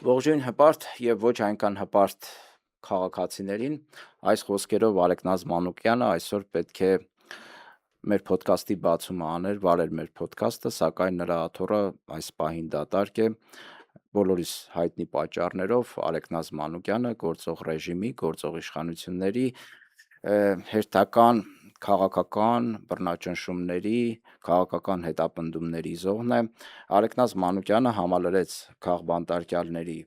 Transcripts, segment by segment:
Ողջույն հպարտ եւ ոչ այնքան հպարտ քաղաքացիներին, այս խոսքերով Արեգնազ Մանուկյանը այսօր պետք է մեր ոդկասթի բացումը աներ, վարեր մեր ոդկասթը, սակայն նրա աթոռը այս պահին դատարկ է բոլորիս հայտնի պատճառներով Արեգնազ Մանուկյանը գործող ռեժիմի, գործող իշխանությունների հերթական քաղաքական բռնաճնշումների, քաղաքական հետապնդումների զոհն է։ Արեգնազ Մանուկյանը համալրեց քաղբանտարկյալների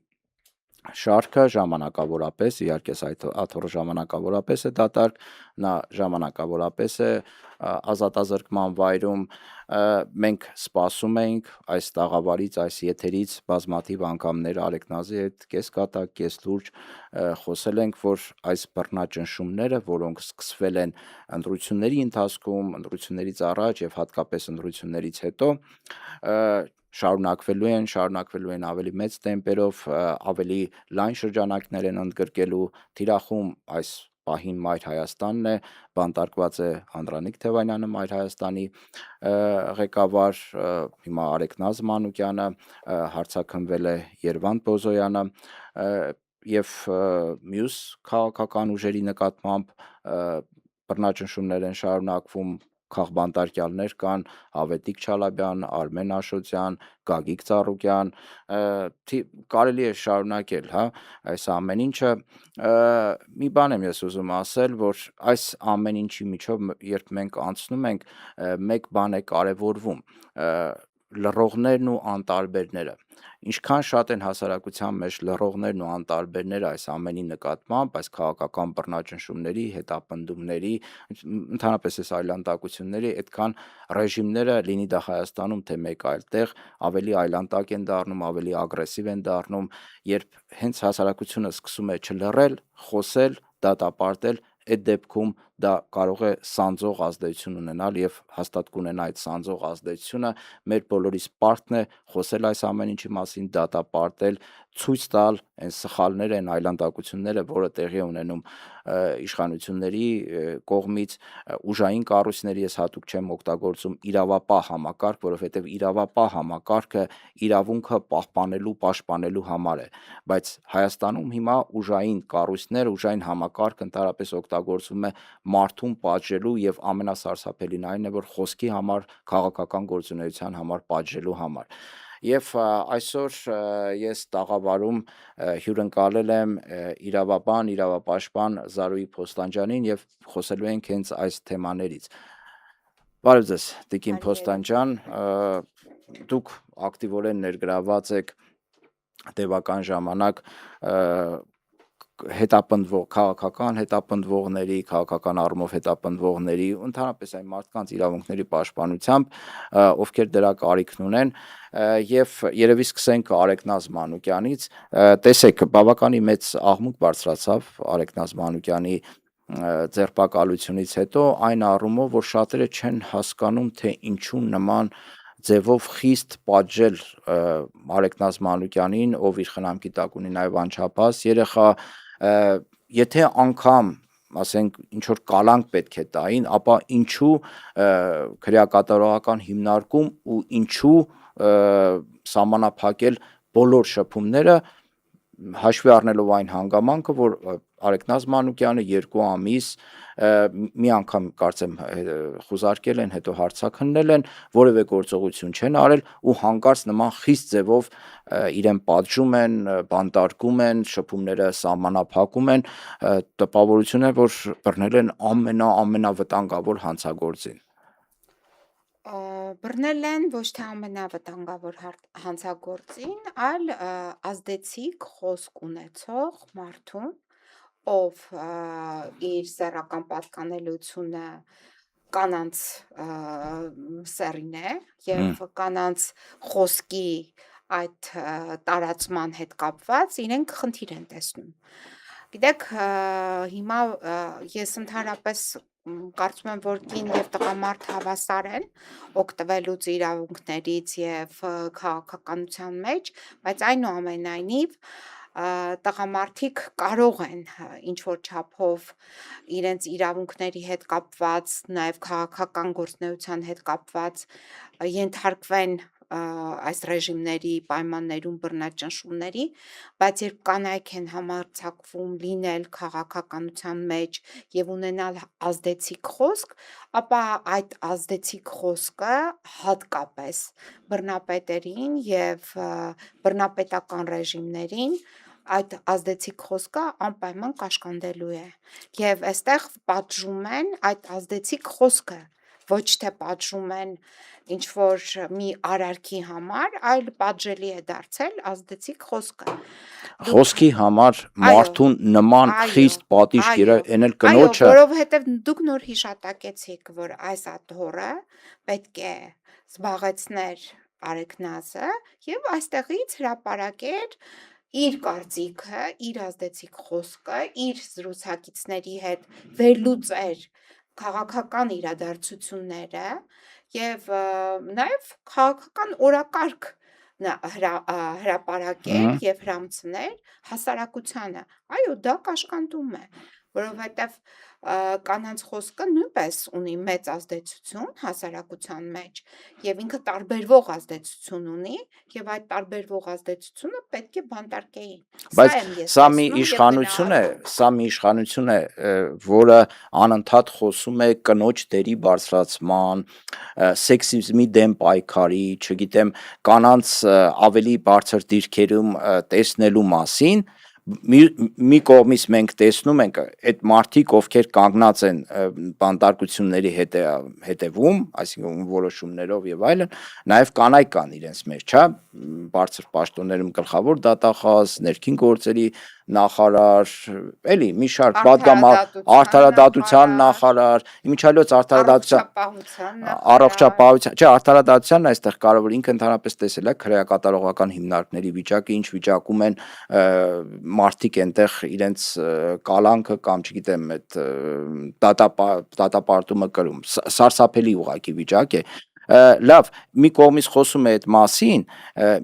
շարքը ժամանակավորապես, իհարկե այդ աթոռը ժամանակավորապես է դատարկ, նա ժամանակավորապես է ազատազրկման վայրում, մենք սպասում էինք այս տաղավարից, այս եթերից բազմաթիվ անգամներ Արեգնազի հետ կեսկատակ, կեսլուրջ խոսել ենք, որ այս բռնաճնշումները, որոնք սկսվել են ընտրությունների ընթացքում, ընտրություններից առաջ եւ հատկապես ընտրություններից հետո, շարունակվելու են ավելի մեծ տեմպերով, ավելի լայն շրջանակներ են ընդգրկելու, թիրախում այս պահին Մայր Հայաստանն է, բանտարկված է Անդրանիկ Թևանյանը, Մայր Հայաստանի ղեկավար, հիմա Արեգնազ Մանուկյանը, հարցաքննվել է Երվանդ Բոզոյանը եւ մյուս քաղաքական ուժերի նկատմամբ բռնաճնշումներ են շարունակվում, քաղբանտարկյալներ կան, Ավետիք Չալաբյան, Արմեն Աշոտյան, Գագիկ Ծառուկյան, կարելի է շարունակել, այս ամեն ինչը, մի բան եմ ես ուզում ասել, որ այս ամեն ինչի միջով, երբ մենք անցնում ենք, մեկ բան է կարևորվում, լռողներն ու անտարբերները, ինչքան շատ են հասարակության մեջ լռողներն ու անտարբերները այս ամենի նկատմամբ, այս քաղաքական բռնաճնշումների, հետապնդումների, ընդհանրապես այս այլանդակությունների, այդքան ռեժիմները, լինի դա Հայաստանում, թե մեկ այլ տեղ, ավելի այլանդակ են դառնում, ավելի ագրեսիվ են դառնում, երբ հենց հասարակությունը սկսում է չլռել, խոսել, դատապարտել, այդ դեպքում դա կարող է սանձող ազդեցություն ունենալ եւ հաստատ կունենա այդ սանձող ազդեցությունը, մեր բոլորիս պարտքն է խոսել այս ամեն ինչի մասին, դատապարտել, ցույց տալ այն սխալները, այն այլանդակությունները, որը տեղի է ունենում իշխանությունների կողմից, ուժային կառույցների, ես հատուկ չեմ օգտագործում իրավապահ համակարգ, որովհետև իրավապահ համակարգը իրավունքը պահպանելու, պաշտպանելու համար է, բայց Հայաստանում հիմա ուժային կառույցներ, ուժային համակարգ ընդհանրապես օգտագործվում է մարդուն պատժելու եւ ամենասարսափելին այն է, որ խոսքի համար, քաղաքական գործունեության համար պատժելու համար։ Եվ այսօր ես տաղավարում հյուրընկալել եմ իրավաբան, իրավապաշտպան Զարուհի Փոստանջյանին եւ խոսելու ենք հենց այս թեմաներից։ Բարև ձեզ, Տիկին Փոստանջյան, դուք ակտիվորեն ներգրաված եք տևական ժամանակ հետապնդվող քաղաքական հետապնդվողների, քաղաքական առումով հետապնդվողների, ընդհանրապես այն մարդկանց իրավունքների պաշտպանությամբ, ովքեր դրա կարիքն ունեն, եւ երևի սկսենք Արեգնազ Մանուկյանից, տեսեք, բավականին մեծ աղմուկ բարձրացավ Արեգնազ Մանուկյանի ձերբակալությունից հետո, այն առումով, որ շատերը չեն հասկանում, թե ինչու նման ձևով խիստ պատժել Արեգնազ Մանուկյանին, ով իր խնամքի տակ ունի նաև անչափահաս երեխա, եթե անգամ ասենք ինչ որ կալանք պետք է տային, ապա ինչու քրեակատարողական հիմնարկում ու ինչու սահմանափակել բոլոր շփումները, հաշվի առնելով այն հանգամանքը, որ Արեգնազ Մանուկյանը 2 ամիս մի անգամ կարծեմ խուզարկել են, հետո հարցաքննել են, որևէ գործողություն չեն արել ու հանկարծ նման խիստ ձևով իրեն պատժում են, բանտարկում են, շփումները սահմանափակում են, տպավորություն է, որ բռնել են ամենավտանգավոր հանցագործին։ Բռնել են ոչ թե ամենավտանգավոր հանցագործին, այլ ազդեցիկ խոսք ունեցող մարդուն, ով իր սեռական պատկանելությունը կանանց սեռին է եւ կանանց խոսքի այդ տարածման հետ կապված իրենք խնդիր են տեսնում։ Գիտեք, հիմա ես ընդհանրապես կարծում եմ, որ կին եւ տղամարդ հավասար են օգտվելուց իրավունքներից եւ քաղաքականության մեջ, բայց այնուամենայնիվ տղամարդիկ կարող են ինչ որ չափով իրենց իրավունքների հետ կապված, նաև քաղաքական գործունեության հետ կապված ենթարկվեն այս ռեժիմների պայմաններում բռնաճնշումների, բայց երբ կանայք են համարձակվում լինել քաղաքականության մեջ եւ ունենալ ազդեցիկ խոսք, ապա այդ ազդեցիկ խոսքը հատկապես բռնապետերին եւ բռնապետական ռեժիմներին այդ ազդեցիկ խոսքը անպայման կաշկանդելու է եւ այստեղ պատժում են այդ ազդեցիկ խոսքը, ոչ թե պատժում են ինչ որ մի արարքի համար, այլ պատժելի է դարձել ազդեցիկ խոսքը։ Խոսքի համար մարդուն նման խիստ պատիժ այն էլ կնոջը, որովհետև դուք նոր հիշատակեցիք, որ այս աթոռը պետք է զբաղեցներ Արեգնազը եւ այստեղից հրապարակեր իր կարծիքը, իր ազդեցիկ խոսքը, իր զրուցակիցների հետ վերլուծեր քաղաքական իրադարձությունները եւ նաեւ քաղաքական օրակարգ հրապարակեր եւ հրամցներ հասարակությանը։ Այո, դա կաշկանդում է, որովհետեւ կանանց խոսքը նույնպես ունի մեծ ազդեցություն հասարակության մեջ եւ ինքը տարբերվող ազդեցություն ունի եւ այդ տարբերվող ազդեցությունը պետք է բանտարկեին։ Բայց սա մի իշխանություն է, որը անընդհատ խոսում է կնոջ դերի բարձրացման, սեքսիզմի դեմ պայքարի, չգիտեմ, կանանց ավելի բարձր դիրքերում տեսնելու մասին, մի կողմից մենք տեսնում ենք այդ մարդիկ, ովքեր կանգնած են բանտարկությունների հետևում, այսինքն որոշումներով եւ այլն, նաեւ կանայք կան իրենց մեջ, հա, բարձր պաշտոններում գլխավոր դատախազ, ներքին գործերի նախարար, էլի մի շարք արդարադատության նախարար, իմիջիայլոց արդարադատությանն այստեղ կարևոր ինքը ընդհանրապես տեսել է քրեակատարողական հիմնարկների վիճակը, ինչ վիճակում են մարդիկ այնտեղ իրենց կալանքը կամ չգիտեմ այդ դատապարտումը կրում, սարսափելի ուղղակի վիճակ է։ Լավ, մի կողմից խոսում է այդ մասին,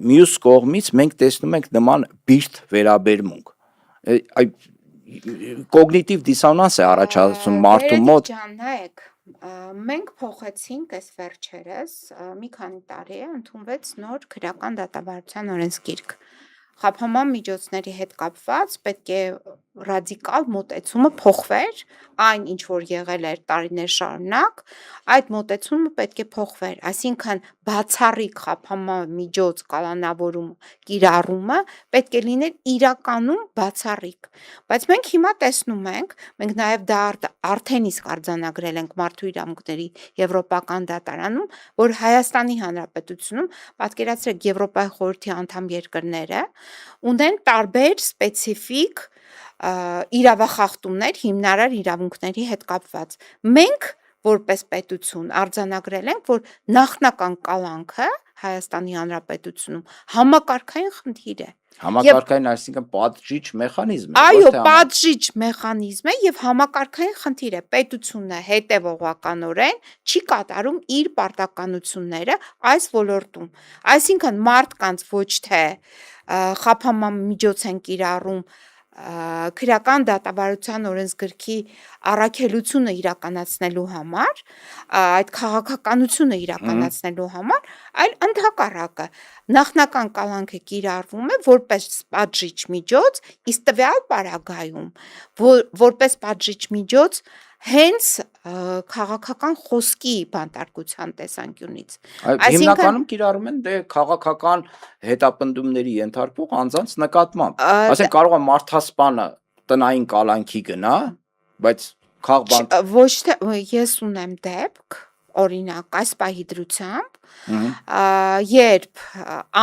մյուս կողմից մենք տեսնում ենք նման բիրտ վերաբերմունք, կոգնիտիվ դիսոնանս է առաջացում մարդու մոտ։ Նայեք, մենք փոխեցինք այս վերջերս, մի քանի տարի է ընդունվեց նոր քրեական դատավարության օրենսգիրք։ Խափանման միջոցների հետ կապված պետք է ռադիկալ մոտեցումը փոխվեր, այն ինչ որ եղել էր տարիներ շարունակ, այդ մոտեցումը պետք է փոխվեր, այսինքն բացառիկ խափանման միջոց կալանավորումը, կիրառումը պետք է լիներ իրականում բացառիկ, բայց մենք հիմա տեսնում ենք, մենք նաև դա արդեն իսկ արձանագրել ենք Մարդու իրավունքների Եվրոպական դատարանում, որ Հայաստանի Հանրապետությունում, պատկերացրեք Եվրոպայի խորհրդի անդամ երկրները ունեն տարբեր սպეციფიկ իրավախախտումներ հիմնարար իրավունքների հետ կապված։ Մենք որպես պետություն արձանագրել ենք, որ նախնական կալանքը Հայաստանի Հանրապետությունում համակարգային խնդիր է։ Համակարգային, այսինքն պատժիչ մեխանիզմ է։ Այո, պատժիչ մեխանիզմ է եւ համակարգային խնդիր է։ Պետությունը հետևողականորեն չի կատարում իր պարտականությունները այս ոլորտում։ Այսինքն մարդկանց ոչ թե խափանման միջոց են կիրառում քրեական դատավարության օրենսգրքի առաքելությունը իրականացնելու համար, այդ քաղաքականությունը իրականացնելու համար, այլ ընդհակառակը նախնական կալանքը կիրառվում է որպես պատժիչ միջոց, իսկ տվյալ պարագայում որպես պատժիչ միջոց հենց քաղաքական խոսքի բանտարկության տեսանկյունից։ Հիմնականում կիրառում են քաղաքական հետապնդումների ենթարկվող անձանց նկատմամբ։ Ասենք կարող է մարդասպանը տնային կալանքի գնա, բայց ոչ թե ես ունեմ դեպք, օրինակ այս պահի դրությամբ, երբ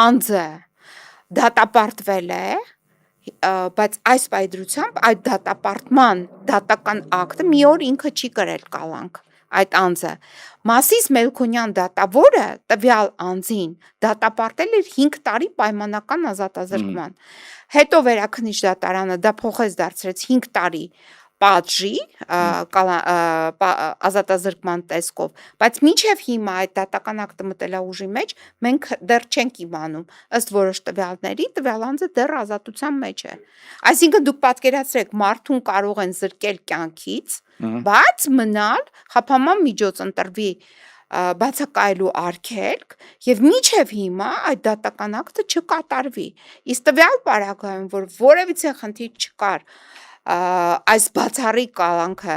անձը դատապարտվել է, բայց այս պայդրությամբ այդ դատապարտման դատական ակտը մի օր ինքը չի կրել կալանք այդ անձը։ Մասիս Մելքոնյան դատավորը տվյալ անձին դատապարտել էր 5 տարի պայմանական ազատազրկման։ Հետո Վերաքննիչ դատարանը դա փոխեց դարձրեց 5 տարի պատժի ազատազրկման տեսքով, բայց մինչև հիմա այդ դատական ակտը մտել է ուժի մեջ, մենք դեռ չենք իմանում, ըստ որոշ տվյալների, տվյալ անձը դեռ ազատության մեջ է։ Այսինքն դուք պատկերացրեք, մարդուն կարող են զրկել կյանքից, բայց մնալ խափանման միջոց ընտրվի բացակայելու արգելք եւ մինչեւ հիմա այդ դատական ակտը չկատարվի։ Իսկ տվյալ պարագայում, որ որևիցե խնդիր չկար այս բացառիկ կալանքը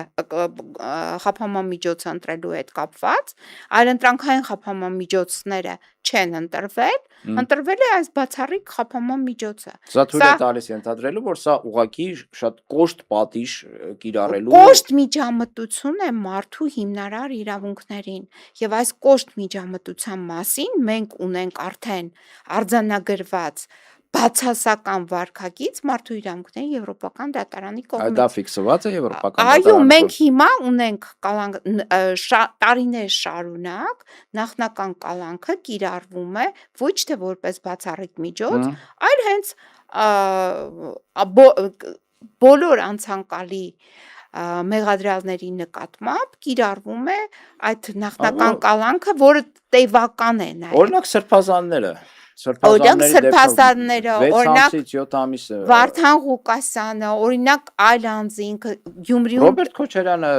խափանման միջոցը ընտրելու հետ կապված, այլ ընտրանքային խափանման միջոցները չեն ընտրվել է այս բացառիկ խափանման միջոցը։ Սա թույլ է տալիս ենթադրելու, որ սա ուղղակի շատ կոշտ պատիժ կիրառելու կոշտ միջամտություն է մարդու հիմնարար իրավունքներին եւ այս կոշտ միջամտության մասին մենք ունենք արդեն արձանագրված բացասական վարքագիծ մարդու իրավունքների եվրոպական դատարանի կողմից։ Դա ֆիքսված է եվրոպական Այո, դատարանում։ մենք հիմա ունենք տարիներ շարունակ նախնական կալանքը կիրառվում է ոչ թե որպես բացառիկ միջոց, այլ հենց բոլոր անցանկալի մեղադրյալների նկատմամբ կիրառվում է այդ նախնական կալանքը, որը տևական է նաև։ Օրինակ սրբազանները սրբազանները, 6 օրինակ ամսից 7 ամիսը Վարդան Ղուկասյանը, օրինակ այլ անձինք Գյումրիում Ռոբերտ Քոչարյանը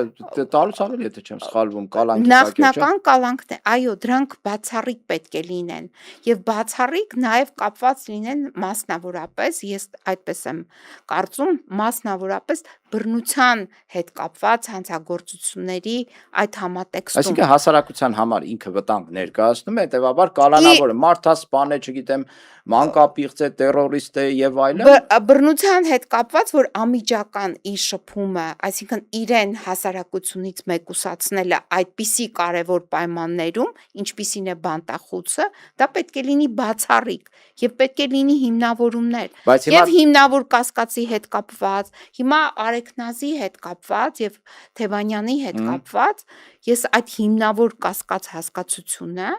տալուց ավելի եթե չեմ սխալվում կալանքի նախնական կալանքն է, այո, դրանք բացառիկ պետք է լինեն եւ բացառիկ նաեւ կապված լինեն մասնավորապես, ես այդպես եմ կարծում, մասնավորապես բռնության հետ կապված հանցագործությունների այդ համատեքստում։ Այսինքն հասարակության համար ինքը վտանգ ներկայացնում է, հետեւաբար կալանավորը մարդա սպան է, չգիտեմ, մանկապիղծ է, տերորիստ է եւ այլն։ Բռնության հետ կապված, որ անմիջական իր շփումը, այսինքն իրեն հասարակությունից մեկուսացնելը այդպիսի կարևոր պայմաններում, ինչպիսին է բանտախուցը, դա պետք է լինի բացառիկ եւ պետք է լինի հիմնավորումներ։ Եվ հիմնավոր կասկածի հետ կապված, հիմա Արեքնազի հետ կապված եւ Թևանյանի հետ կապված, ես այդ հիմնավոր կասկած հասկացությունը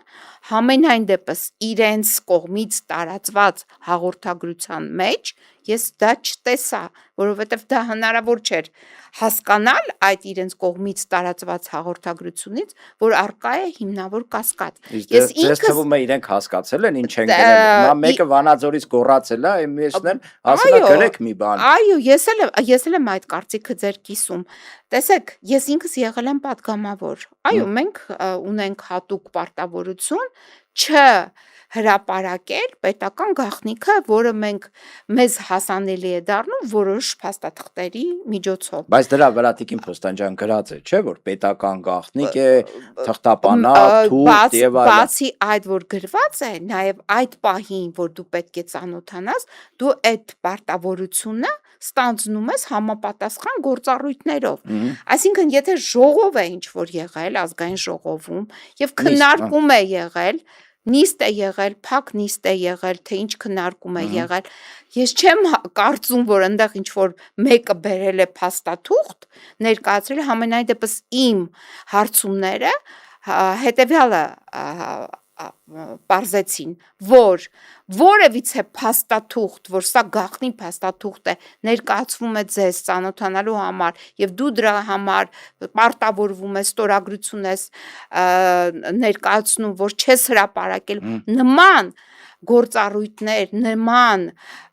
համենայն դեպս իրենց կողմից տարածված հաղորդագրության մեջ ես դա չտեսա, որովհետև դա հնարավոր չէր հասկանալ այդ իրենց կողմից տարածված հաղորդագրությունից, որ արկա է հիմնավոր կասկած։ Ես ինքս թվում է իրենք հասկացել են ինչ են գրել։ Հիմա մեկը Վանաձորից գոռացել է, մյուսն էլ ասել է գրեք մի բան։ Այո, ես էլ եմ այդ կարծիքը ձեր կիսում։ Տեսեք, ես ինքս եղել եմ падգամավոր։ Այո, մենք ունենք հատուկ պարտավորություն հրապարակել պետական գաղտնիքը, որը մեզ հասանելի է դառնում որոշ փաստաթղթերի միջոցով։ Բայց դրա վրա Տիկին Փոստանջյան գրած է, չէ՞ որ պետական գաղտնիք է, թղթապանակ, թուղթ եւ այլն։ Բացի այդ, որ գրված է, նաեւ այդ պահին, որ դու պետք է ծանոթանաս, դու այդ պարտավորությունը ստանձնում ես համապատասխան գործառույթներով։ Այսինքն, եթե ժողով է ինչ որ եղել ազգային ժողովում եւ քննարկում է եղել, նիստ է եղել, փակ նիստ է եղել, թե ինչ քննարկում է եղել, ես չեմ կարծում, որ այնտեղ ինչ որ մեկը բերել է փաստաթուղթ, ներկայացրել համենայն դեպս իմ հարցումները հետեւյալը պարզեցին, որ որևիցե փաստաթուղթ, որ սա գաղտնի փաստաթուղթ է, ներկայացվում է ձեզ ծանոթանալու համար եւ դու դրա համար պարտավորվում ես, ստորագրություն ես ներկայացնում, որ չես հրապարակել նման գործառույթներ, նման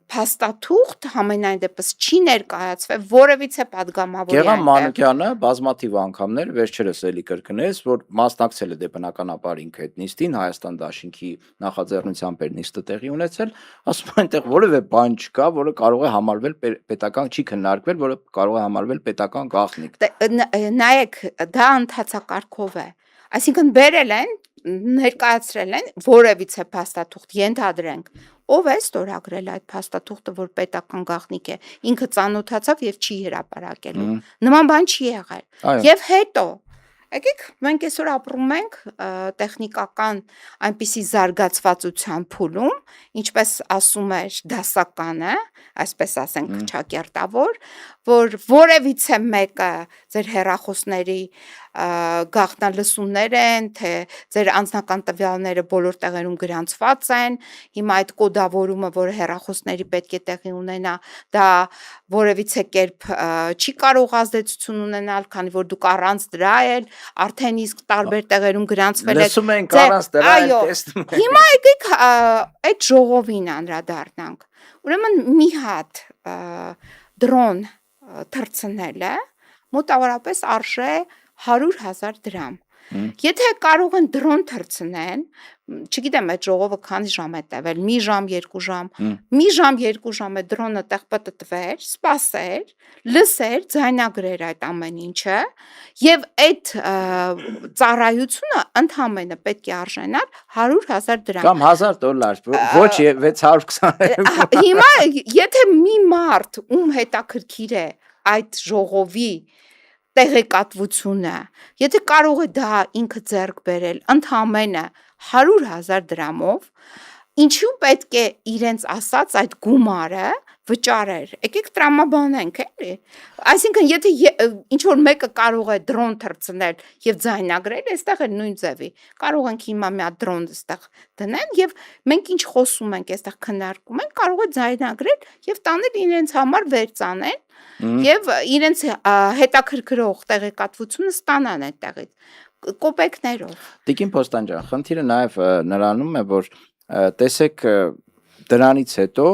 փաստաթուղթ համենայն դեպս չի ներկայացվել որևիցե падգամավորի Գեղամ Մանուկյանը բազմաթիվ անգամներ վերջերս էլի կրկնեց, որ մասնակցել է դե բնականաբար ինքը այդ նիստին Հայաստան Դաշինքի նախաձեռնությամբ էր նիստը տեղի ունեցել, ասում են այնտեղ որևէ բան չկա, որը կարող է համարվել պետական չի քննարկվել, որը կարող է համարվել պետական գաղտնիք։ Նայեք, դա ընթացակարգով է։ Այսինքն բերել են, ներկայացրել են որևիցե փաստաթուղթ, ենթադրենք, ով է ստորագրել այդ փաստաթուղթը, որ պետական գաղտնիք է, ինքը ծանոթացավ եւ չի հրապարակելու։ Նման բան չի եղել։ Եվ հետո եկեք մենք այսօր ապրում ենք տեխնիկական այնպիսի զարգացվածության փուլում, ինչպես ասում էր դասականը, այսպես ասենք ճակերտավոր, որ որևիցե մեկը ձեր հեռախոսների գաղտնալսումներ են, թե ձեր անձնական տվյալները բոլոր տեղերում գրանցված են, հիմա այդ կոդավորումը, որ հեռախոսների պետք է տեղի ունենա, դա որևիցե կերպ չի կարող ազդեցություն ունենալ, քանի որ դուք առանց դրա էլ արդեն իսկ տարբեր տեղերում գրանցվել եք։ Լսում ենք առանց դրա էլ տեսնում ենք։ Հիմա եկեք այդ ժողովին անդրադառնանք։ Ուրեմն մի հատ դրոն թռցնելը մոտավորապես արժե 100,000 դրամ։ Եթե կարող են դրոն թռցնեն, չգիտեմ այդ ժողովը քանի ժամ է տևել, մի ժամ, 2 ժամ, մի ժամ, 2 ժամ է դրոնը տեղ պտտվեր, սպասեր, լսեր, ձայնագրեր այդ ամեն ինչը եւ այդ ծառայությունը ընդհանրապես պետք է արժանար 100,000 դրամ։ Կամ $1,000, ոչ 620։ Հիմա եթե մի մարդ ում հետաքրքիր է այդ ժողովի տեղեկատվությունը, եթե կարող է դա ինքը ձեռք բերել ընդհանրապես 100,000 դրամով, ինչու պետք է իրենց ասած այդ գումարը վճարեր։ Եկեք տրամաբանենք, էլի։ Այսինքն եթե ինչ որ մեկը կարող է դրոն թռցնել եւ ձայնագրել, այստեղ էլ նույն ձևի։ Կարող ենք հիմա մի հատ դրոն այստեղ դնեն եւ մենք ինչ խոսում ենք, այստեղ քննարկում ենք, կարող է ձայնագրել եւ տանել իրենց համար վերցանեն եւ իրենց հետաքրքրող տեղեկատվությունը ստանան այդտեղից կոպեկներով։ Տիկին Փոստան ջան, խնդիրը նաեւ նրանում է, որ տեսեք դրանից հետո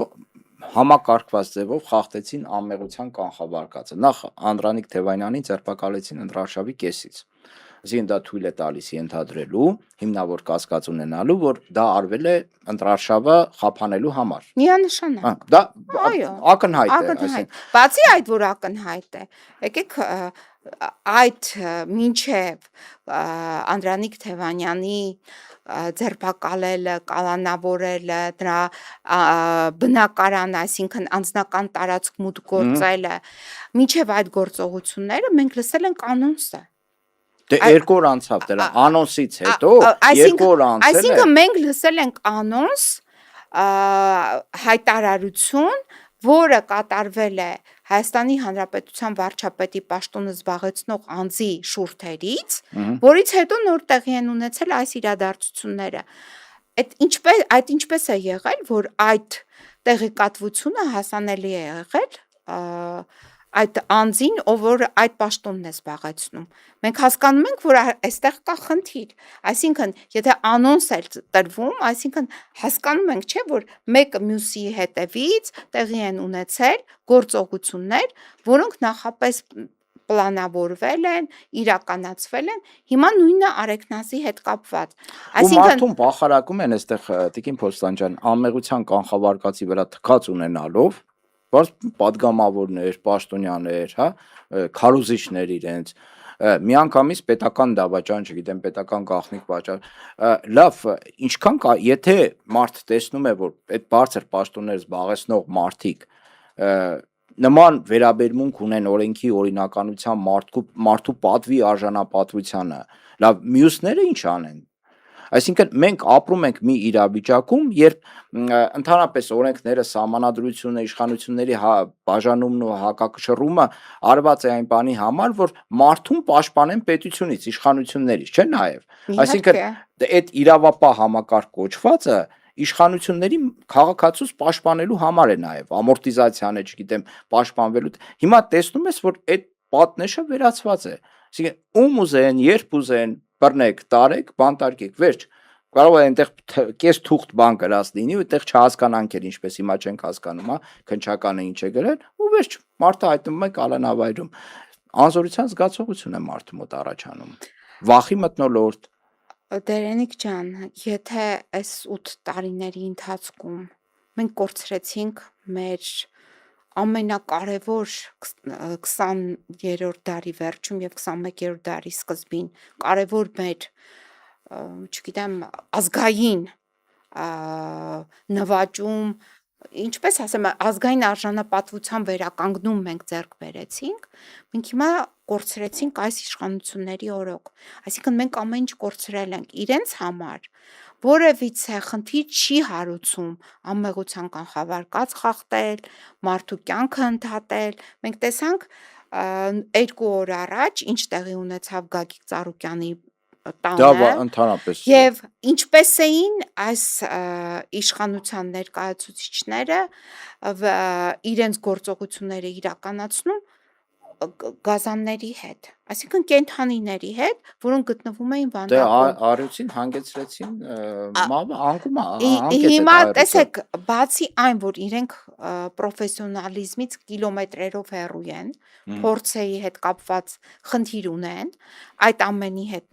համակարգված ձևով խախտեցին անմեղության կանխավարկածը։ Նախ Անդրանիկ Թևանյանին ձերբակալեցին ընտրարշավի կեսից։ Այսինքն դա թույլ է տալիս ենթադրելու, հիմնավոր կասկած ունենալու, որ դա արվել է ընտրարշավը խափանելու համար։ Միանշանակ։ Դա Այո, ակնհայտ է, ակնհայտ։ Բացի այդ, որ ակնհայտ է, եկեք այդ մինչև Անդրանիկ Թևանյանի ձերբակալելը, կալանավորելը, դրա բնակարանը, այսինքն անձնական տարածք մուտք գործելը, մինչև այդ գործողությունները մենք լսել ենք անոնսը։ Դե 2 օր անցավ դրա անոնսից հետո 2 օր անցել է։ Այսինքն մենք լսել ենք անոնս հայտարարություն, որը կատարվել է Հայաստանի Հանրապետության վարչապետի պաշտոնը զբաղեցնող անձի շուրթերից, որից հետո նոր տեղի են ունեցել այս իրադարձությունները։ Այդ ինչպես է եղել, որ այդ տեղեկատվությունը հասանելի է եղել այդ անձին, ով որ այդ պաշտոնն է զբաղեցնում։ Մենք հասկանում ենք, որ այստեղ կա խնդիր։ Այսինքն, եթե անոնս է տրվում, այսինքն հասկանում ենք, չէ, որ մեկը մյուսի հետևից տեղի են ունեցել գործողություններ, որոնք նախապես պլանավորվել են, իրականացվել են, հիմա նույնը Արեգնասի հետ կապված։ Ու մարդուն բախարակում են այստեղ Տիկին Փոստան ջան, անմեղության կանխավարկածի վրա թքած ունենալով, բայց падգամավորներ, պաշտոնյաներ, հա, քարոզիչներ իրենց, միանգամից պետական դավաճան, չգիտեմ, պետական գաղտնիք վաճառ, լավ, ինչքան կա, եթե մարդ տեսնում է, որ այդ բարձր պաշտոններ զբաղեցնող մարդիկ նման վերաբերմունք ունեն օրենքի օրինականության մարդու պատվի արժանապատվությանը, լավ, մյուսները ինչ անեն։ Այսինքն մենք ապրում ենք մի իրավիճակում, երբ ընդհանրապես օրենքները, սահմանադրությունը, իշխանությունների բաժանումն ու հակակշռումը արված է այն բանի համար, որ մարդուն պաշտպանեն պետությունից, իշխանություններից, չէ՞ նաև։ Այսինքն այդ իրավապահ համակարգ կոչվածը իշխանությունների քաղաքացուց պաշտպանելու համար է նաև, ամորտիզացիան է, չգիտեմ, պաշտպանվելու։ Հիմա տեսնում ես, որ այդ պատնեշը վերացված է։ Այսինքն ում ուզեն, երբ ուզեն, բռնեք, տարեք, բանտարկեք, վերջ։ Կարող է այնտեղ կես թուղթ բան գրած լինի, ու այդտեղ չհասկանանք էլ, ինչպես հիմա չենք հասկանում, հա, քնչականը ինչ է գրել, ու վերջ, մարդը հայտնվում է կալանավայրում։ Անզորության զգացողություն է մարդու մոտ առաջանում։ Վախի մթնոլորտ։ Դերենիկ ջան, եթե այս 8 տարիների ընթացքում մենք կորցրեցինք մեր ամենակարևոր 20-րդ դարի վերջում եւ 21-րդ դարի սկզբին կարևոր մեր, չգիտեմ, ազգային նվաճում, ինչպես ասեմ, ազգային արժանապատվության վերականգնում մենք ձեռք բերեցինք, մենք հիմա կորցրեցինք այս իշխանությունների օրոք։ Այսինքն մենք ամեն ինչ կորցրել ենք իրենց համար, որևիցե խնդիր չի հարուցում անմեղության կանխավարկած խախտել, մարդու կյանքը ընդհատել։ Մենք տեսանք 2 օր առաջ ինչ տեղի ունեցավ Գագիկ Ծառուկյանի տանը։ Դա ընդհանրապես։ Եվ ինչպես էին այս իշխանության ներկայացուցիչները իրենց գործողությունները իրականացնում գազանների հետ, այսինքն կենդանիների հետ, որոնք գտնվում էին Դե վանդակում։ արյուցին հանգեցրեցին մամը անկում Հիմա անկետ այդ արյուցը։ տեսեք, բացի այն, որ իրենք պրոֆեսիոնալիզմից կիլոմետրերով հեռու են, փորձերի հետ կապված խնդիր ունեն, այդ ամենի հետ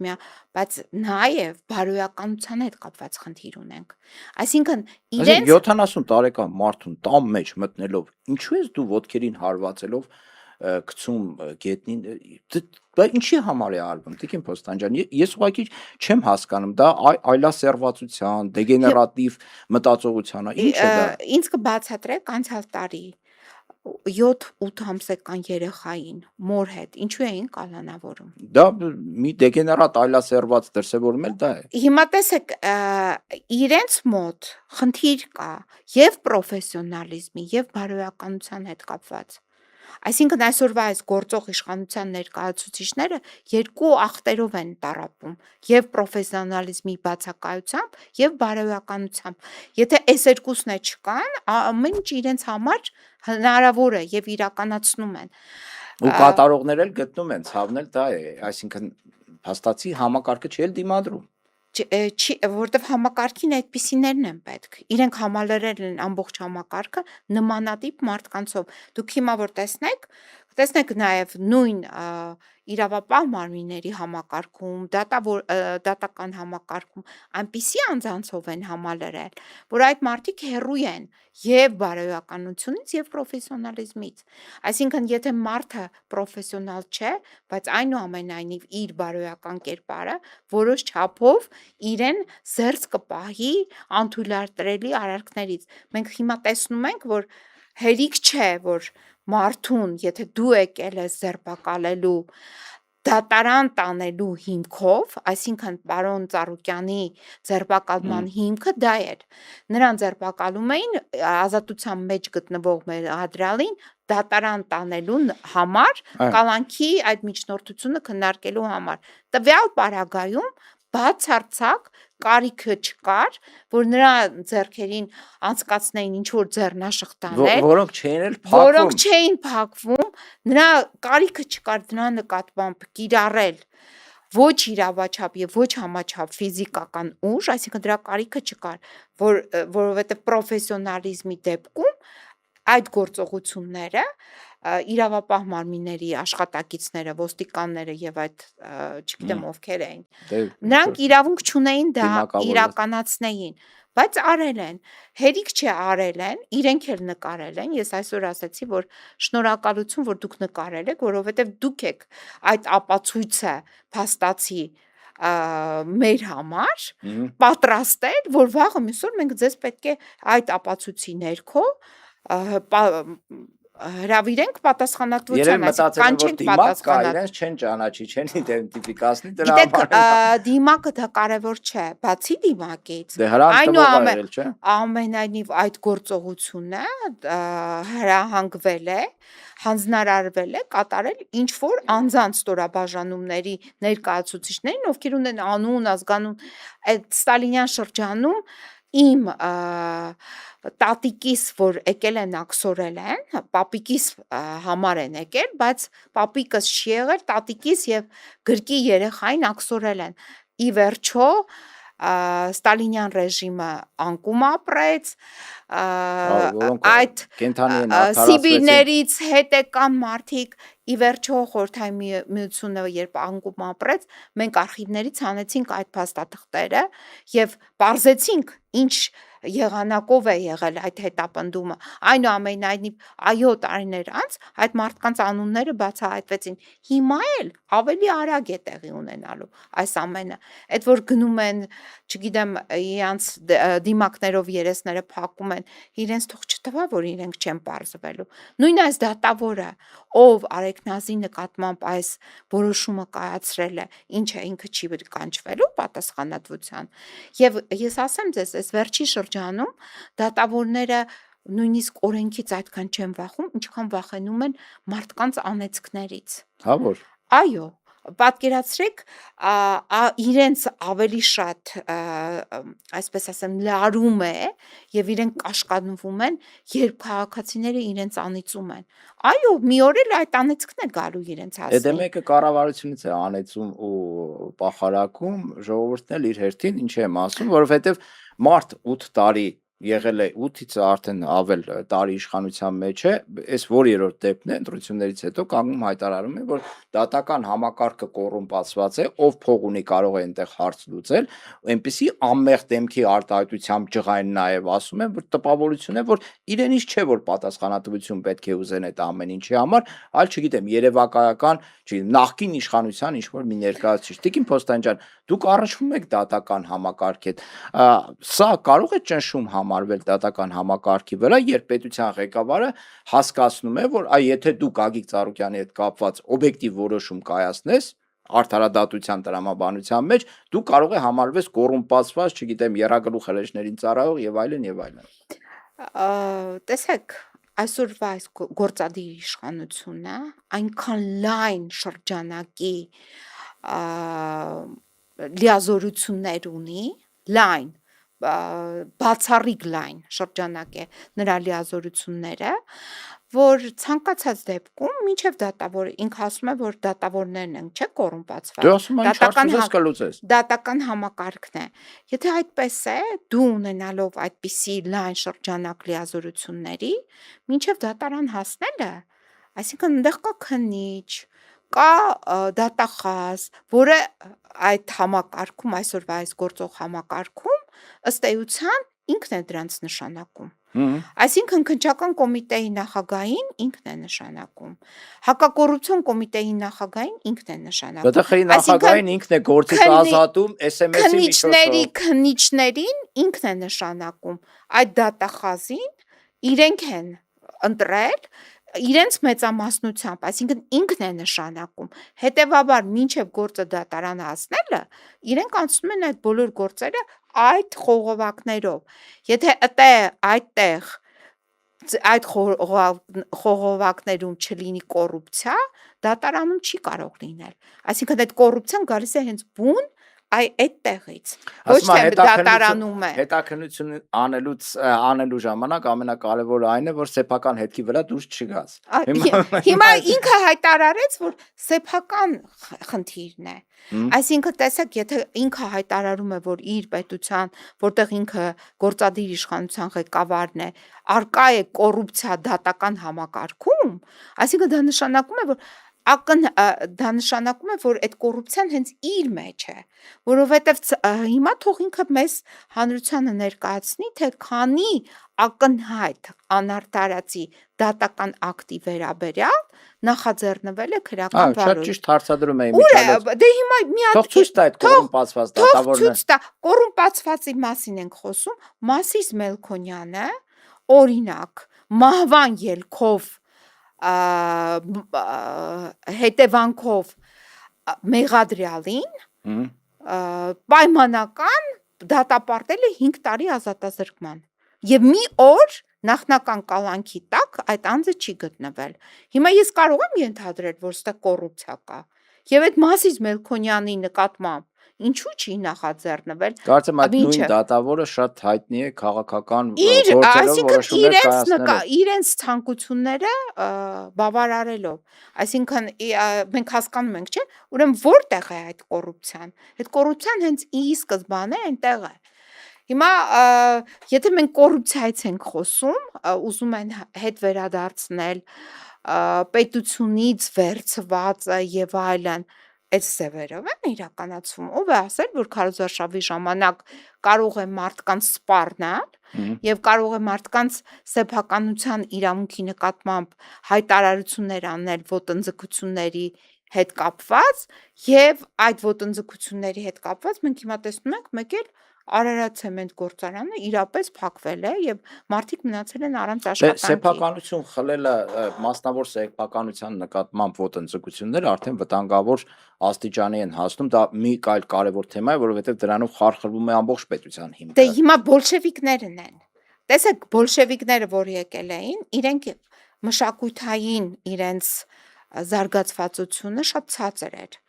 բայց նաև բարոյականության հետ կապված խնդիր ունենք։ Այսինքն իրենց 70 տարեկան մարդուն տան մեջ մտնելով, ինչու ես դու ոտքերին հարվածելով գցում գետնին, դա ինչի համար է արվում, Տիկին Փոստանջան, ես ուղղակի չեմ հասկանում, դա այլասերվածության, դեգեներատիվ մտածողության է, ինչ է դա։ Ինձ կբացատրեք անցյալ տարի 7-8 ամսական երեխային մոր հետ ինչու էին կալանավորում։ Դա մի դեգեներատ այլասերված դրսևորում էլ դա է։ Հիմա տեսեք, իրենց մոտ խնդիր կա եւ պրոֆեսիոնալիզմի եւ բարոյականության հետ կապված։ Այսինքն այսօրվա այս գործող իշխանության ներկայացուցիչները երկու ախտերով են տառապում եւ պրոֆեսիոնալիզմի բացակայությամբ եւ բարոյականությամբ։ Եթե այս երկուսն է չկան, ամեն ինչ իրենց համար հնարավոր է եւ իրականացնում են։ Ու կատարողներ էլ գտնում են, ցավն էլ դա է, այսինքն փաստացի համակարգը չի էլ դիմադրում։ Որտեվ համակարգին այդպիսիներն են պետք։ Իրենք համալրել են ամբողջ համակարգը նմանատիպ մարդկանցով։ Դուք հիմա որ տեսնեք նաև նույն իրավապահ մարմինների համակարգում, դատական համակարգում այնպիսի անձանցով են համալրել, որ այդ մարդիկ հեռու են եւ բարոյականությունից եւ պրոֆեսիոնալիզմից։ Այսինքն եթե մարդը պրոֆեսիոնալ չէ, բայց այնուամենայնիվ իր բարոյական կերպարը որոշ չափով իրեն զերծ կպահի անթույլատրելի արարքներից։ Մենք հիմա տեսնում ենք, որ հերիք չէ, որ մարդուն, եթե դու եկել ես ձերբակալելու դատարան տանելու հիմքով, այսինքն պարոն Ծառուկյանի ձերբակալման հիմքը դա էր։ Նրան ձերբակալում էին ազատության մեջ գտնվող մեղադրյալին դատարան տանելու համար, կալանքի այդ միջնորդությունը քննարկելու համար։ Տվյալ պարագայում բացարձակ կարիքը չկար, որ նրա ձեռքերին անցկացնեին ինչ-որ ձեռնաշղթաներ, որոնք չէին փակվում, նրա կարիքը չկար դրա նկատմամբ կիրառել ոչ իրավաչափ եւ ոչ համաչափ ֆիզիկական ուժ, այսինքն դրա կարիքը չկար, որովհետեւ պրոֆեսիոնալիզմի դեպքում այդ գործողությունները իրավապահ մարմինների աշխատակիցները, ոստիկանները եւ այդ չգիտեմ ովքեր էին, նրանք իրավունք չունեին դա իրականացնեին, բայց արել են, հերիք չէ արել են, իրենք էլ նկարել են, ես այսօր ասացի, որ շնորհակալություն, որ դուք նկարել եք, որովհետեւ դուք եք այդ ապացույցը փաստացի մեր համար պատրաստել, որ վաղը մյուսօր մենք ձեզ պետք է այդ ապացույցի ներքո հրավիրենք պատասխանատվության, կանչենք պատասխանատու, իրենց չեն ճանաչի, չեն իդենտիֆիկացնի դրա համար։ Դիմակը դա կարևոր չէ, բացի դիմակից։ Այնուամենայնիվ այդ գործողությունը հրահանգվել է, հանձնարարվել է կատարել ինչ որ անձանց ստորաբաժանումների ներկայացուցիչներին, ովքեր ունեն անուն, ազգանուն, այդ ստալինյան շրջանում իմ տատիկիս, որ եկել են աքսորել են, պապիկիս համար են եկել, բայց պապիկս չի եղել, տատիկիս եւ գրկի երեխային աքսորել են։ Ի վերջո ստալինյան ռեժիմը անկում ապրեց, այդ սիբիրներից հետ եկան մարդիկ, ի վերջո Խորհրդային Միությունը երբ անկում ապրեց, մենք արխիվներից հանեցինք այդ փաստաթղթերը եւ պարզեցինք ինչ եղանակով է եղել այդ հետապնդումը։ Այնուամենայնիվ այո տարիներ անց այդ մարդկանց անունները բացահայտվեցին։ Հիմա էլ ավելի արագ է տեղի ունենալու այս ամենը։ Այդ որ գնում են, չգիտեմ, իրանց դիմակներով երեսները փակում են, իրենց թող չթվա, որ իրենք չեն պարզվելու։ Նույն այս դատավորը, ով Արեգնազի նկատմամբ այս որոշումը կայացրել է, ինչը ինքը չի կանչվելու պատասխանատվության։ Եվ ես ասեմ ձեզ, այս վերջի շրջանում դատավորները նույնիսկ օրենքից այդքան չեն վախում, ինչքան վախենում են մարդկանց անեծքներից։ Հա որ։ Այո, պատկերացրեք իրենց ավելի շատ այսպես ասեմ լարում է եւ իրենք կաշկանդվում են, երբ քաղաքացիները իրենց անիծում են։ Այո, մի օր էլ այդ անիծքն է գալու իրենց Դե հասնի։ մեկը կառավարությունից է անեցում ու պախարակում, ժողովուրդն էլ իր հերթին ինչ եմ ասում, որովհետև մարդ 8 տարի եղել է 8-ից արդեն ավել տարի իշխանության մեջ է, այս որ երրորդ դեպքն է ընտրություններից հետո կանգնում հայտարարում է, որ դատական համակարգը կոռումպացված է, ով փող ունի կարող է այնտեղ հարց լուծել, այնպեսի անմեղ դեմքի արտահայտությամբ ջղայն նաև ասում են, որ տպավորություն է, որ իրենից չէ, որ պատասխանատվություն պետք է ուզեն այդ ամեն ինչի համար, այլ չգիտեմ, երևակայական, չգիտեմ, նախկին իշխանության ինչ-որ մի ներկայացուցիչ։ Տիկին Փոստան ջան, դուք առնչվում եք դատական համակարգի հետ։ Սա կարող է ճնշում համարվել դատական համակարգի վրա, երբ պետության ղեկավարը հասկացնում է, որ եթե դու Գագիկ Ծառուկյանի հետ կապված օբյեկտիվ որոշում կայացնես արդարադատության տրամաբանության մեջ, դու կարող է համարվես կոռումպացված, չգիտեմ, եռագլուխ հրեշներին ծառայող եւ այլն եւ այլն։ Տեսեք, այսօրվա այս գործադիր իշխանությունը այնքան լայն շրջանակի լիազորություններ ունի, լայն, բացառիկ լայն շրջանակ է նրա լիազորությունները, որ ցանկացած դեպքում մինչև դատավոր ինքը ասում է, որ դատավորներն են, չէ՞ կոռումպացված։ Դու ասում ես ինչ հարց կլուծես։ Դատական համակարգն է։ Եթե այդպես է, դու ունենալով այդպիսի լայն շրջանակ լիազորությունների, մինչև դատարան հասնելը, այսինքն այնտեղ կա քննիչ, կա դատախազ, որը այդ համակարգում, այսօրվա այս գործող համակարգում ըստ էության ինքն է դրանց նշանակում։ Այսինքն քննչական կոմիտեի նախագահին ինքն է նշանակում, հակակոռուպցիոն կոմիտեի նախագահին ինքն է նշանակում։ ԲՏԽ-ի նախագահին ինքն է գործից ազատում, SMS-ի միջոցով։ Քննիչներին ինքն է նշանակում, այդ դատախազին իրենք են ընտրել իրենց մեծամասնությամբ, այսինքն ինքն է նշանակում։ Հետևաբար մինչև գործը դատարան հասնելը, իրենք անցնում են այդ բոլոր գործերը այդ խողովակներով։ Եթե այդտեղ այդ խողովակներում չլինի կոռուպցիա, դատարանում չի կարող լինել։ Այսինքն այդ կոռուպցիան գալիս է հենց բուն այդտեղից։ Ոչ թե դատարանում է։ Հետաքննություն անելու ժամանակ ամենակարևորը այն է, որ սեփական հետքի վրա դուրս չգաս։ Հիմա ինքը հայտարարեց, որ սեփական խնդիրն է։ Այսինքն տեսեք, եթե ինքը հայտարարում է, որ իր պետության, որտեղ ինքը գործադիր իշխանության ղեկավարն է, արկա է կոռուպցիա դատական համակարգում, այսինքն դա նշանակում է, որ այդ կոռուպցիան հենց իր մեջ է, որովհետև հիմա թող ինքը մեզ հանրությանը ներկայացնի, թե քանի ակնհայտ անարդարացի դատական ակտի վերաբերյալ նախաձեռնվել է քրեական վարույթ։ Շատ ճիշտ հարցադրում էի միջալոց։ Դե հիմա մի հատ Թող ցույց տա այդ կոռումպացված դատավորները։ Թող ցույց տա, կոռումպացվածի մասին ենք խոսում, Մասիս Մելքոնյանը, օրինակ, մահվան ելքով հետևանքով մեղադրյալին պայմանական դատապարտել է 5 տարի ազատազրկման եւ մի օր նախնական կալանքի տակ այդ անձը չի գտնվել։ Հիմա ես կարող եմ ենթադրել, որ ստե կոռուպցիա կա եւ այդ Մասիս Մելքոնյանի նկատմամբ ինչու չի նախաձեռնվել։ Կարծեմ այդ նույն դատավորը շատ հայտնի է քաղաքական գործերով որոշումներ կայացնելով։ Իրենց ցանկությունները բավարարելով։ Այսինքն մենք հասկանում ենք, չէ՞, ուրեմն որտեղ է այդ կոռուպցիան։ Այդ կոռուպցիան հենց ի սկզբանե այնտեղ է։ Հիմա եթե մենք կոռուպցիայից ենք խոսում, ուզում են հետ վերադարձնել պետությունից վերցվածը եւ այլն, այդ սևերով են իրականացվում։ Ով է ասել, որ քարոզարշավի ժամանակ կարող է մարդկանց սպառնալ եւ կարող է մարդկանց սեփականության իրավունքի նկատմամբ հայտարարություններ անել ոտնձգությունների հետ կապված եւ այդ ոտնձգությունների հետ կապված մենք հիմա տեսնում ենք մեկ էլ Արարատ ցեմենտ գործարանը իրապես փակվել է եւ մարդիկ մնացել են առանց աշխատանքի։ Սեփականություն խլելը մասնավոր սեփականության նկատմամբ ոտնձգությունները արդեն վտանգավոր աստիճանի են հասնում, դա մի այլ կարևոր թեմա է, որովհետեւ դրանով խարխլվում է ամբողջ պետության հիմքը։ Դե հիմա բոլշևիկներն են։ Տեսեք, բոլշևիկները, որ եկել էին, իրենք մշակութային իրենց զարգացվածությունը շատ ցածր էր։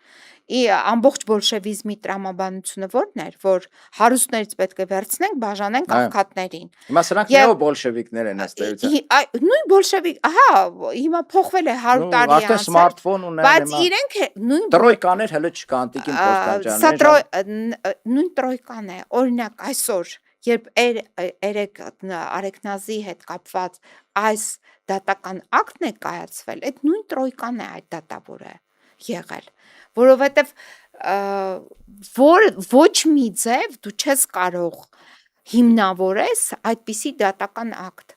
ամբողջ բոլշևիզմի տրամաբանությունը որն էր, որ հարուստներից պետք է վերցնենք, բաժանենք աղքատներին։ Հիմա սրանք նեոբոլշևիկներ են ըստ էության։ Նույն բոլշևիկ, ահա, հիմա փոխվել է 100 տարի Արդեն անց, սմարթֆոն ունեն, բայց իրենք նույն տրոյկաներ հələ չկան, Տիկին Սա Կոստանջյան։ նույն տրոյկան է, օրինակ այսօր, երբ Արեգնազի հետ կապված այս դատական ակտն է կայացվել, այդ նույն տրոյկան է այդ դատավորը եղել, որովհետև ոչ մի ձև դու չես կարող հիմնավորես այդպիսի դատական ակտ,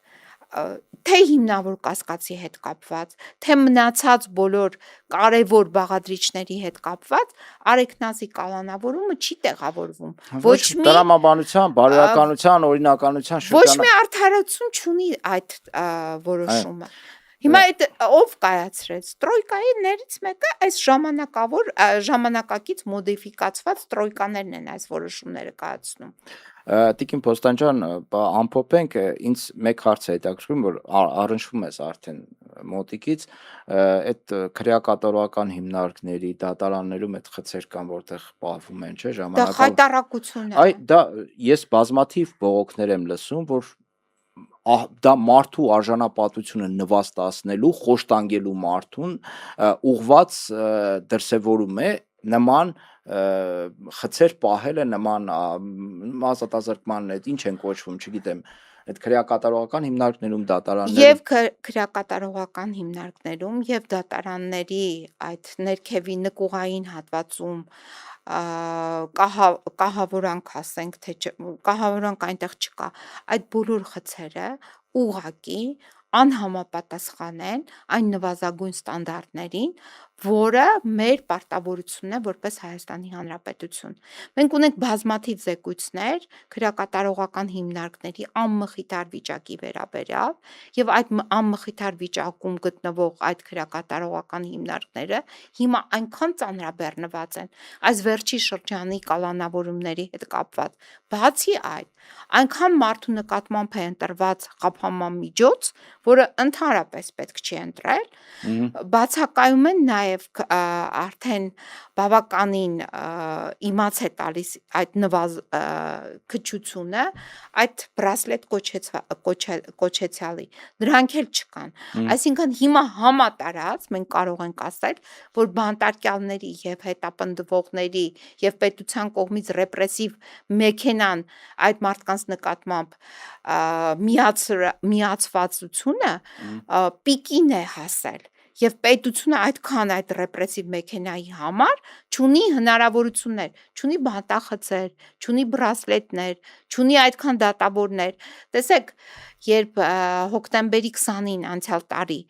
թե հիմնավոր կասկածի հետ կապված, թե մնացած բոլոր կարևոր բաղադրիչների հետ կապված, Արեգնազի կալանավորումը չի տեղավորվում։ Ոչ մի տրամաբանության, բարոյականության, օրինականության շրջանը։ Ոչ մի արդարացում չունի այդ որոշումը։ Հիմա այդ ով կայացրեց, տրոյկայիներից մեկը այս ժամանակակից մոդիֆիկացված տրոյկաներն են այս որոշումները կայացնում։ Տիկին Պոստանջյան, ամփոփենք, ինձ մեկ հարց է հետաքրքրում, որ առնչվում ես արդեն մոտիկից, այդ քրեակատարողական հիմնարկների դատարաններում այդ խցեր կան, որտեղ պահվում են, չէ, Դա խայտարակություն է։ Դա ես բազմաթիվ բողոքներ եմ լսում, որ դա մարդու արժանապատվությունը նվաստացնելու, խոշտանգելու մարդուն ուղված դրսևորում է նման խցեր պահելը, նման ազատազրկման այդ ինչ են կոչվում, չգիտեմ, այդ քրեակատարողական հիմնարկներում, դատարաններում։ Եվ քրեակատարողական հիմնարկներում, եւ դատարանների այդ ներքևի նկուղային հատվածում կահավորանք ասենք, թե կահավորանք այնտեղ չկա, այդ բոլոր խցերը ուղղակի անհամապատասխան են այն նվազագույն ստանդարտներին, որը մեր պարտավորությունն է որպես Հայաստանի Հանրապետություն։ Մենք ունենք բազմաթիվ զեկույցներ քրեակատարողական հիմնարկների անմխիթար վիճակի վերաբերյալ, եւ այդ անմխիթար վիճակում գտնվող այդ քրեակատարողական հիմնարկները հիմա այնքան ծանրաբեռնված են այս վերջի շրջանի կալանավորումների հետ կապված, բացի այդ, այնքան մարդու նկատմամբ է ընտրված խափանման միջոց, որը ընդհանրապես պետք չի ընտրել, բացակայում են նաև արդեն բավականին իմաց է տալիս այդ քչությունը, այդ բրասլետ կոչեցյալի, դրանք էլ չկան։ Այսինքն հիմա համատարած մենք կարող ենք ասել, որ բանտարկյալների եւ հետապնդվողների եւ պետության կողմից ռեպրեսիվ մեքենան այդ մարդկանց նկատմամբ միացվածությունը պիկին է հասել եւ պետությունը այդքան այդ ռեպրեսիվ մեքենայի համար չունի հնարավորություններ, չունի բանտախցեր, չունի բրասլետներ, չունի այդքան դատավորներ։ Տեսեք, երբ հոկտեմբերի 20-ին անցյալ տարի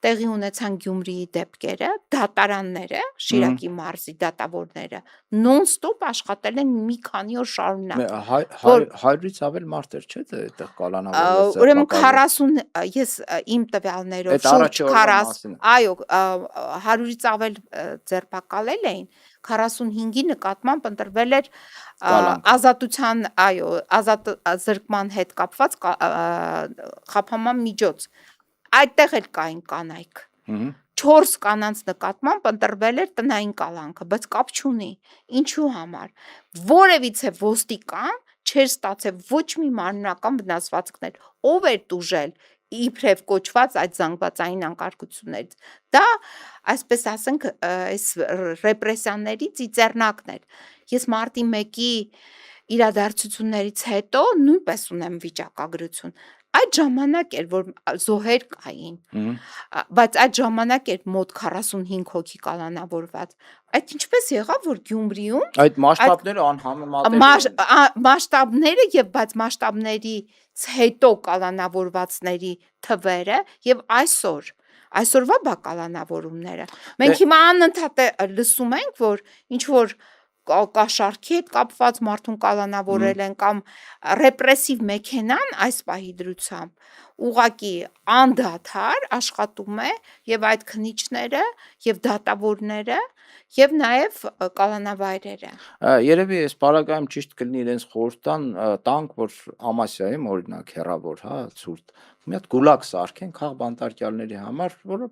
տեղի ունեցան Գյումրիի դեպքերը, դատարանները, Շիրակի մարզի դատավորները նոն-ստոպ աշխատել են մի քանի օր շարունակ։ 100-ից ավել մարդեր չէ՞ այդտեղ կալանավորված։ Ուրեմն 40, ես իմ տվյալներով շուրջ 40, այո, 100-ից ավել ձերբակալել էին, 45-ի նկատմամբ ընտրվել էր ազատության, այո, ազատազրկման հետ կապված խափանման միջոց։ Այդտեղ էլ կային կանայք։ 4 կանանց նկատմամբ ընտրվել էր տնային կալանքը, բայց կապ չունի։ Ինչու համար։ Որևիցե ոստիկան չէր ստացել ոչ մի մարմնական վնասվածքներ։ Ով էր տուժել իբրև կոչված այդ զանգվածային անկարգություններից։ Դա, այսպես ասենք, այս ռեպրեսիաների ծիծեռնակն էր։ Ես մարտի 1-ի իրադարձություններից հետո նույնպես ունեմ վիճակագրություն։ Այդ ժամանակ էր, որ զոհեր կային, բայց այդ ժամանակ էր մոտ 45 հոգի կալանավորված։ Այդ ինչպես եղավ, որ Գյումրիում այդ մասշտաբները անհամեմատելի են։ Մասշտաբները եւ բայց մասշտաբներից հետո կալանավորվածների թվերը եւ այսօրվա բակալանավորումները։ Մենք հիմա անընդհատ լսում ենք, որ ինչ որ կաշառքի հետ կապված մարդուն կալանավորել են կամ ռեպրեսիվ մեքենան այս պահի դրությամբ ուղղակի անդադար աշխատում է եւ այդ քննիչները եւ դատավորները եւ նաեւ կալանավայրերը։ Երևի այս պարագայում ճիշտ կլինի իրենց խորհրդան տանք, որ Ամասիայում օրինակ հեռավոր, հա, ցուրտ մի հատ գուլակ սարքեն քաղբանտարկյալների համար, որը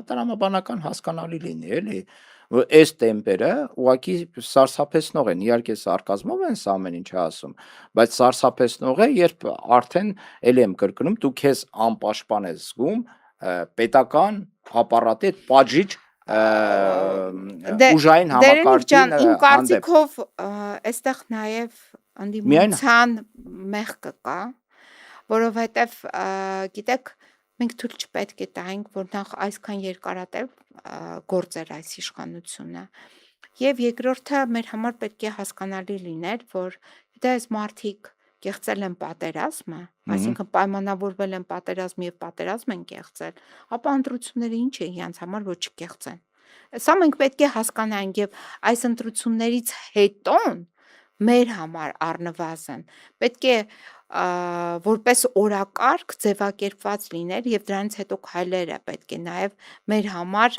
տրամաբանական հասկանալի լինի, էլի, Այս տեմպերը ուղղակի սարսափեցնող են, իհարկե սարկազմով են սա ամեն ինչը ասում, բայց սարսափեցնող է, երբ արդեն ելի եմ կրկնում, դու քեզ անպաշտպան ես զգում պետական ապարատի այդ պատժիչ ուժային Դերենիկ ջան, համակարգի իմ հանդեպ։ կարծիքով այստեղ նաև ընդդիմության մեղքը կա, որովհետև գիտեք, մենք թույլ չպետք է տայինք, որ նախ այսքան երկարատև գործեր այս իշխանությունը։ Եվ երկրորդը մեր համար պետք է հասկանալի լիներ, որ դա այս մարդիկ կեղծել են պատերազմը, այսինքն պայմանավորվել են պատերազմ եւ պատերազմ են կեղծել, ապա ընտրությունները ինչ է իրենց համար, որ չկեղծեն։ Սա մենք պետք է հասկանանք եւ այս ընտրություններից հետո մեր համար առնվազն պետք է որպես օրակարգ ձևակերպված լիներ եւ դրանից հետո քայլերը պետք է նաեւ մեր համար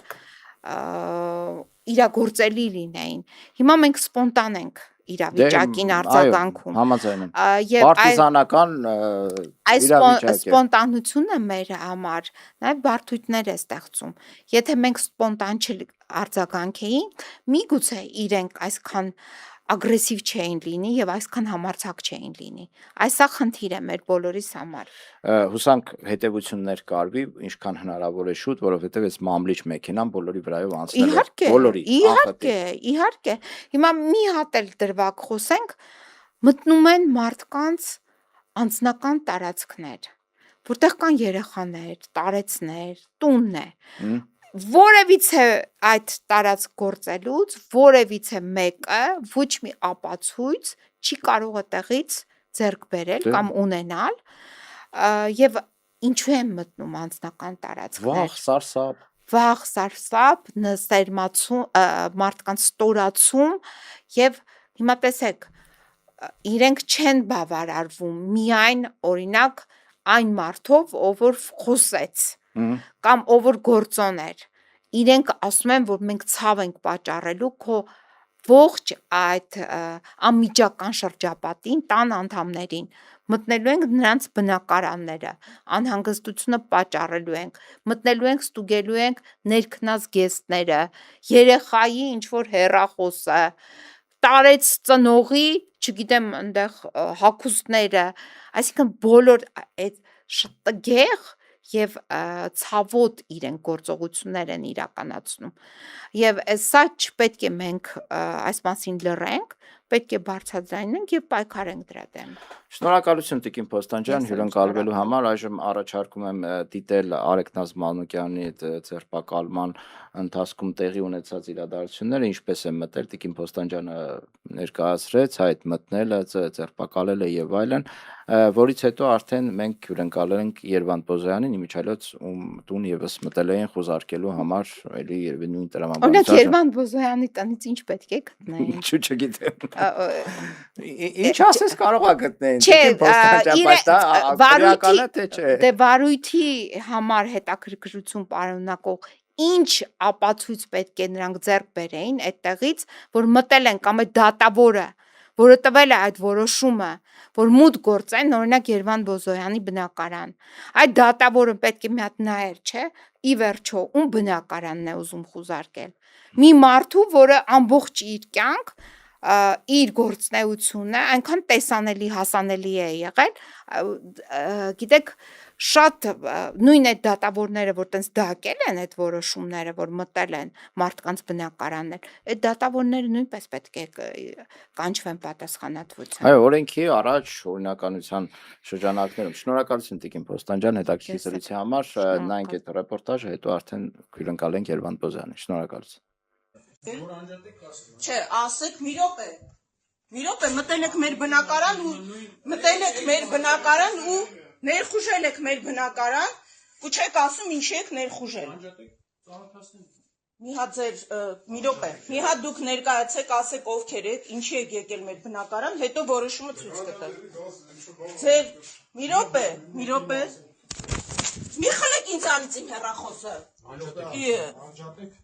իրագործելի լինեին։ Հիմա մենք սպոնտան ենք իրավիճակին արձագանքում։ Համաձայն եմ։ Եվ Պարտիզանական այս իրավիճակ է։ սպոնտանությունը մեր համար նաև բարդույթներ է ստեղծում։ Եթե մենք սպոնտան չարձագանքեինք, միգուցե իրենք այսքան ագրեսիվ չէին լինի եւ այսքան համարձակ չէին լինի։ Այսա խնդիր է մեր բոլորիս համար։ Հուսանք հետևություններ կարվի, ինչքան հնարավոր է շուտ, որովհետև այս մամլիչ մեքենան բոլորի վրայով անցնել է։ Բոլորի, իհարկե։ Հիմա մի հատ էլ դրվագ խոսենք, մտնում են մարդկանց անձնական տարածքներ, որտեղ կան երեխաներ, տարեցներ, տունն է։ Որևիցե այդ տարածք գործելուց որևիցե մեկը ոչ մի ապացույց չի կարող այդտեղից ձեռք բերել կամ ունենալ եւ ինչու են մտնում անձնական տարածքներ։ Վախ, սարսափ, նստերմացում, մարդկանց ստորացում եւ հիմա տեսեք, իրենք չեն բավարարվում միայն օրինակ այն մարդով, ով որ խոսեց կամ ով որ գործոն էր, իրենք ասում են, որ մենք ցավ ենք պատճառելու քո ողջ այդ անմիջական շրջապատին, տան անդամներին, մտնելու ենք նրանց բնակարանները, անհանգստությունը պատճառելու ենք, մտնելու ենք, ստուգելու ենք ներքնած գեստները, երեխայի ինչ որ հեռախոսը, տարեց ծնողի, չգիտեմ, այնտեղ հագուստները, այսինքն բոլոր այդ տգեղ եւ ցավոտ իրենք գործողություններ են իրականացնում։ Եվ սա չպետք է մենք այս մասին լռենք, պետք է բարձրաձայնենք եւ պայքարենք դրա դեմ։ Շնորհակալություն Տիկին Փոստանջյան, հյուրընկալվելու համար։ Այժմ առաջարկում եմ դիտել Արեգնազ Մանուկյանի ձերբակալման ընթացքում տեղի ունեցած իրադարձությունները, ինչպես է մտել Տիկին Փոստանջյանը ներկայացրեց, այդ մտնելը, ձերբակալելը եւ այլն, որից հետո արդեն մենք հյուրընկալել ենք Երվանդ Բոզոյանին, իմիջիայլոց ում տուն եւս մտել էին խոզարկելու համար, էլի երևի նույն տրամաբանությամբ։ Օրինակ Երվանդ Բոզոյանի տնից ինչ պետք է գտնեին։ Չգիտեմ։ Ինչ ասես կարող է գտնեն, Տիկին Փոստանջյան, բայց դա քրեական է թե չէ։ Դե վարույթի համար հետաքրքրություն պարունակող ինչ ապացույց պետք է նրանք ձեռք բերեին այդտեղից, որ մտել են կամ այդ դատավորը, որը տվել է այդ որոշումը, որ մուտք գործեն, օրինակ Երվանդ Բոզոյանի բնակարան։ Այդ դատավորը պետք է մի հատ նայեր, չէ՞, ի վերջո, ում բնակարանն է ուզում խուզարկել։ Մի մարդու, որը ամբողջ իր կյանք իր գործնեությունը այնքան տեսանելի հասանելի է եղել, գիտեք, շատ նույն այդ դատավորները, որ տենց դակել են այդ որոշումները, որ մտել են մարդկանց բնակարաններ, այդ դատավորները նույնպես պետք է կանչվեն պատասխանատվության։ Այո, օրենքի առաջ օրինականության շրջանակներում։ Շնորհակալություն Տիկին Փոստանջյան հետաքրքիր զրույցի համար։ Նայենք այդ ռեպորտաժը, հետո արդեն հյուրընկալենք Երվանդ Բոզոյանին։ Շնորհակալություն։ Չէ, ասեք մի րոպե, մտել եք մեր բնակարան ու ներխուժել եք մեր բնակարան ու չեք ասում ինչի եք ներխուժել։ Մի հատ դուք ներկայացեք, ասեք ովքեր եք, ինչի եք եկել մեր բնակարան, հետո որոշումը ցույց կտա։ Մի րոպե։ Մի խլեք ինձանից իմ հեռախոսը։ Անջատեք։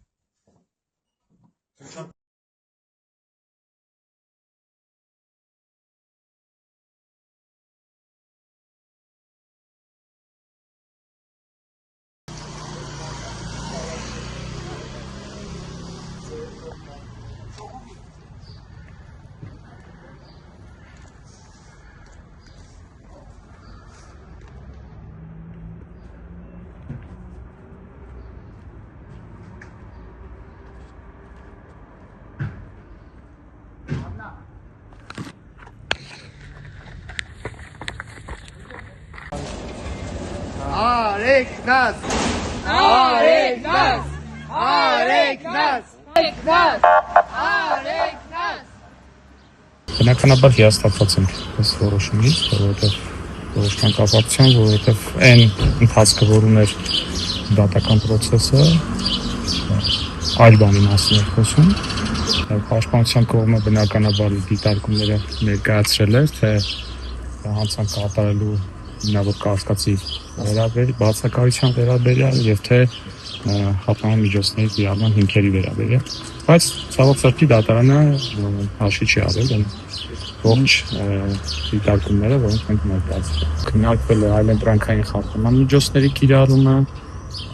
Բնականաբար հիասթափված ենք այս որոշումից, որովհետև որոշման կապակցությամբ, որովհետև այն ընթացքը, որ ուներ դատական process-ը, այլ բանի մասին էր խոսում։ Պաշտպանության կողմը բնականաբար դիտարկումները ներկայացրել էր, թե հանցանք կատարելու հիմնավոր կասկածի բացակայության վերաբերյալ եւ թե խափանման միջոցների կիրառման հիմքերի վերաբերյալ։ Բայց ցավոք սրտի դատարանը հաշվի չի առել այն ողջ դիտարկումները, որոնք մենք ներկայացրել ենք։ Քննարկվել է այլընտրանքային խափանման միջոցների կիրառումը,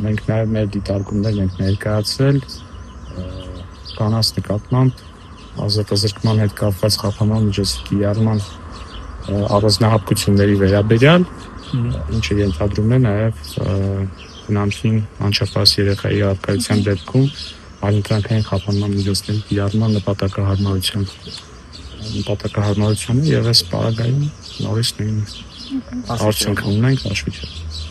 մենք նաեւ մեր դիտարկումներն ենք ներկայացրել կանանց նկատմամբ ազատազրկման հետ կապված խափանման միջոցի կիրառման առանձնահատկությունների վերաբերյալ, ինչը ենթադրում է նաեւ բնամտին անչափահաս երեխայի առկայության դեպքում այլընտրանքային խափանման միջոցների կիրառման նպատակահարմարությունը եւ այս պարագայում նորից նույն արդյունքը ունենք հաշվի չառնելով։